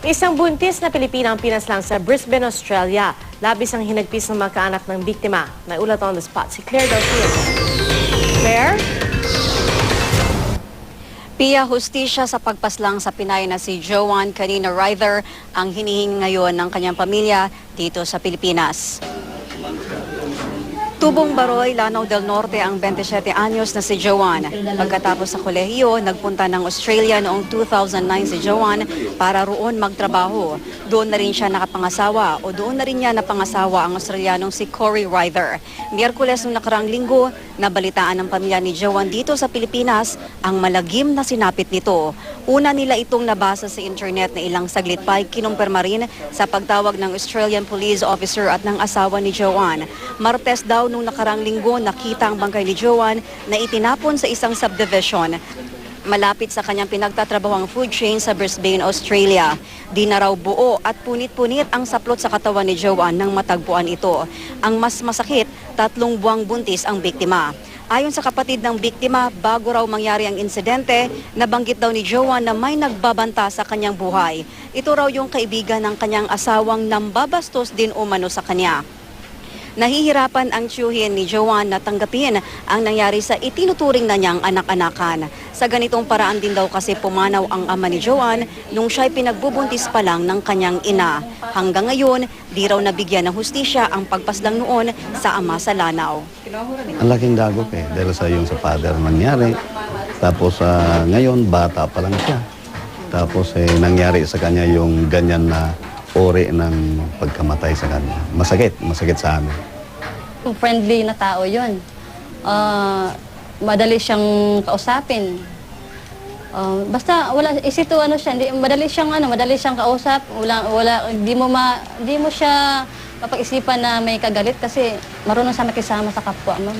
Isang buntis na Pilipina ang pinaslang sa Brisbane, Australia. Labis ang hinagpis ng mga kaanak ng biktima. May ulat on the spot si Claire Delfino. Claire? Pia, hustisya sa pagpaslang sa Pinay na si Joan Canina Ryther ang hinihingi ngayon ng kanyang pamilya dito sa Pilipinas. Tubong Baroy, Lanao del Norte ang 27 anyos na si Joan. Pagkatapos sa kolehiyo, nagpunta ng Australia noong 2009 si Joan para roon magtrabaho. Doon na rin siya nakapangasawa o doon na rin niya napangasawa ang Australianong si Corey Ryther. Miyerkules noong nakarang linggo, nabalitaan ng pamilya ni Joan dito sa Pilipinas ang malagim na sinapit nito. Una nila itong nabasa sa internet na ilang saglit pa ay kinumpirma rin sa pagtawag ng Australian police officer at ng asawa ni Joan. Martes daw nung nakarang linggo nakita ang bangkay ni Joan na itinapon sa isang subdivision malapit sa kanyang pinagtatrabahang food chain sa Brisbane, Australia. Di na raw buo at punit-punit ang saplot sa katawan ni Joan nang matagpuan ito. Ang mas masakit, 3 buwang buntis ang biktima. Ayon sa kapatid ng biktima, bago raw mangyari ang insidente, nabanggit daw ni Joan na may nagbabanta sa kanyang buhay. Ito raw yung kaibigan ng kanyang asawang nambabastos din umano sa kanya. Nahihirapan ang tiyuhin ni Joan na tanggapin ang nangyari sa itinuturing na niyang anak-anakan. Sa ganitong paraan din daw kasi pumanaw ang ama ni Joan nung siya'y pinagbubuntis pa lang ng kanyang ina. Hanggang ngayon, di raw nabigyan ng hustisya ang pagpaslang noon sa ama sa Lanao. Ang laking dagok dahil sa yung sa father nangyari. Tapos ngayon, bata pa lang siya. Tapos nangyari sa kanya yung ganyan na ori ng pagkamatay sa kanya. Masakit sa amin. Friendly na tao yun. Madali siyang kausapin. Basta wala isito siya, madali siyang kausap. Di mo siya mapag-isipan na may kagalit kasi marunong siya makisama sa kapwa mo.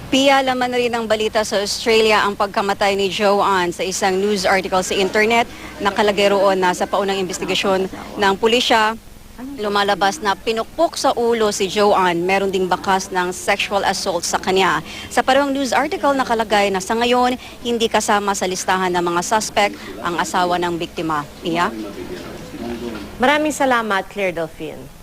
Pia, laman na rin ng balita sa Australia ang pagkamatay ni Joan sa isang news article sa internet. Nakalagay roon na sa paunang investigasyon ng pulisya, lumalabas na pinukpok sa ulo si Joan. Meron ding bakas ng sexual assault sa kanya. Sa parehong news article nakalagay na sa ngayon, hindi kasama sa listahan ng mga suspect ang asawa ng biktima. Pia? Maraming salamat, Claire Delfino.